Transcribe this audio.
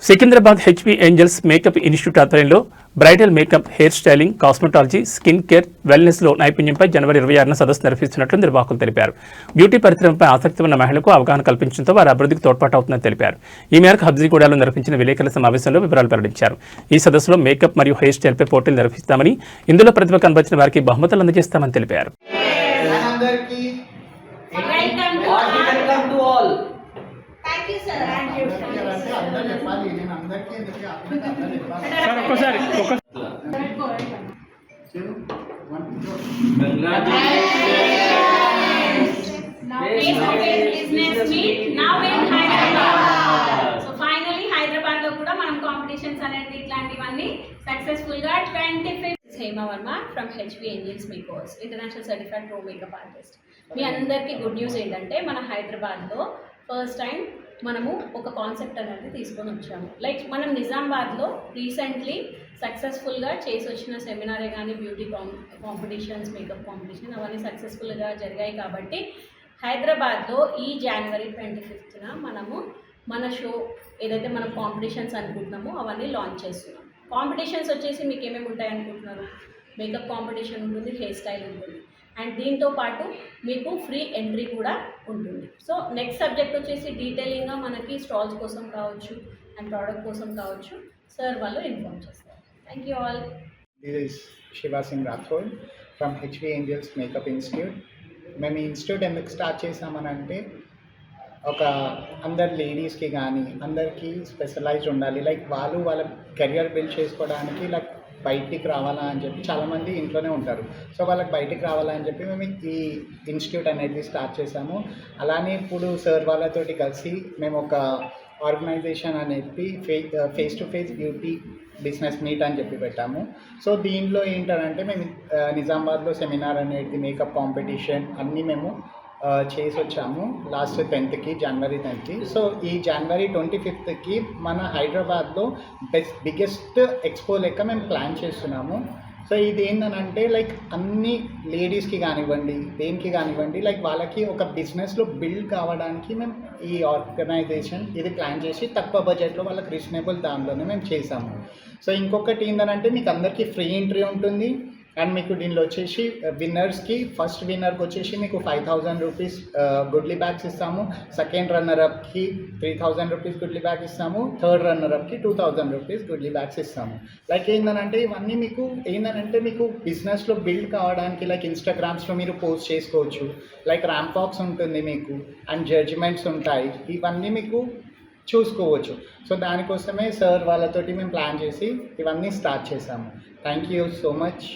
Secunderabad HP angels makeup institute ఆధ్వర్యంలో bridal makeup, hair styling, cosmetology, skin care, వెల్నెస్లో నైపుణ్యంపై జనవరి 26న సదస్సు నిర్వహిస్తున్నట్లు నిర్వాహకులు తెలిపారు. బ్యూటీ పరిశ్రమపై ఆసక్తి ఉన్న మహిళలకు అవగాహన కల్పించడంతో వారి అభివృద్ధికి తోడ్పాటు అవుతుందని తెలిపారు. ఈ మేరకు హబ్జీగూడలో నిర్వహించిన విలేకరుల సమావేశంలో వివరాలు వెల్లడించారు. ఈ సదస్సులో మేకప్ మరియు హెయిర్ స్టైల్పై పోటీలు నిర్వహిస్తామని, ఇందులో ప్రతిభ కనబరిచిన వారికి బహుమతులు అందజేస్తామని తెలిపారు. Successful got 25th Hema Verma from HP Angels Makers, International Certified Pro Makeup Artist. మీ అందరికీ గుడ్ న్యూస్ ఏంటంటే మన హైదరాబాద్లో ఫస్ట్ టైం మనము ఒక కాన్సెప్ట్ అనేది తీసుకొని వచ్చాము. లైక్ మనం నిజామాబాద్లో రీసెంట్లీ సక్సెస్ఫుల్గా చేసి వచ్చిన సెమినారే కానీ బ్యూటీ కాంపిటీషన్స్, మేకప్ కాంపిటీషన్ అవన్నీ సక్సెస్ఫుల్గా జరిగాయి. కాబట్టి హైదరాబాద్లో ఈ జనవరి 25న మనము మన షో ఏదైతే మనం కాంపిటీషన్స్ అనుకుంటున్నామో అవన్నీ లాంచ్ చేస్తున్నాం. కాంపిటీషన్స్ వచ్చేసి మీకు ఏమేమి ఉంటాయి అనుకుంటున్నారు? మేకప్ కాంపిటీషన్ ఉంటుంది, హెయిర్ స్టైల్ ఉంటుంది, అండ్ దీంతో పాటు మీకు ఫ్రీ ఎంట్రీ కూడా ఉంటుంది. సో నెక్స్ట్ సబ్జెక్ట్ వచ్చేసి డీటెయిలింగ్గా మనకి స్టాల్స్ కోసం కావచ్చు అండ్ ప్రోడక్ట్ కోసం కావచ్చు సార్ వాళ్ళు ఇన్ఫార్మ్ చేస్తారు. Thank you all. This is Shiva Singh Rathod from HP angels makeup institute. మేము ఈ ఇన్స్టిట్యూట్ ఎందుకు స్టార్ట్ చేసామనంటే ఒక అందరు లేడీస్కి కానీ అందరికీ స్పెషలైజ్డ్ ఉండాలి. లైక్ వాళ్ళు వాళ్ళ కెరియర్ బిల్డ్ చేసుకోవడానికి లైక్ బయటికి రావాలా అని చెప్పి చాలామంది ఇంట్లోనే ఉంటారు. సో వాళ్ళకి బయటికి రావాలా అని చెప్పి మేము ఈ ఇన్స్టిట్యూట్ అనేది స్టార్ట్ చేసాము. అలానే ఇప్పుడు సార్ వాళ్ళతోటి కలిసి మేము ఒక ఆర్గనైజేషన్ అనేది face to face beauty business meet అని చెప్పి పెట్టాము. సో దీనిలో ఏంటంటే మేము నిజామాబాద్లో సెమినార్ అనేది మేకప్ కాంపిటీషన్ అన్నీ మేము చేసి వచ్చాము లాస్ట్ 10th జనవరి 10th. సో ఈ జనవరి 25th మన హైదరాబాద్లో బిగ్గెస్ట్ ఎక్స్పో లెక్క మేము ప్లాన్ చేస్తున్నాము. సో ఇది ఏంటంటే లైక్ అన్ని లేడీస్కి కానివ్వండి, దేనికి కానివ్వండి, లైక్ వాళ్ళకి ఒక బిజినెస్లో బిల్డ్ కావడానికి మేము ఈ ఆర్గనైజేషన్ ఇది ప్లాన్ చేసి తక్కువ బడ్జెట్లో వాళ్ళకి రీజనబుల్ దానిలోనే మేము చేసాము. సో ఇంకొకటి ఏంటంటే మీకు అందరికీ ఫ్రీ ఎంట్రీ ఉంటుంది. అండ్ మీకు దీనిలో వచ్చేసి విన్నర్స్కి ఫస్ట్ విన్నర్కి వచ్చేసి మీకు 5,000 రూపీస్ గుడ్లీ బ్యాగ్స్ ఇస్తాము. సెకండ్ రన్నర్అప్కి 3,000 రూపీస్ గుడ్లీ బ్యాగ్ ఇస్తాము. థర్డ్ రన్నర్అప్కి 2,000 రూపీస్ గుడ్లీ బ్యాగ్స్ ఇస్తాము. లైక్ ఏంటంటే ఇవన్నీ మీకు ఏంటంటే మీకు బిజినెస్లో బిల్డ్ కావడానికి లైక్ ఇన్స్టాగ్రామ్స్లో మీరు పోస్ట్ చేసుకోవచ్చు. లైక్ ర్యాంప్ వాక్స్ ఉంటుంది మీకు, అండ్ జడ్జిమెంట్స్ ఉంటాయి, ఇవన్నీ మీకు చూసుకోవచ్చు. సో దానికోసమే సార్ వాళ్ళతోటి మేము ప్లాన్ చేసి ఇవన్నీ స్టార్ట్ చేసాము. Thank you so much.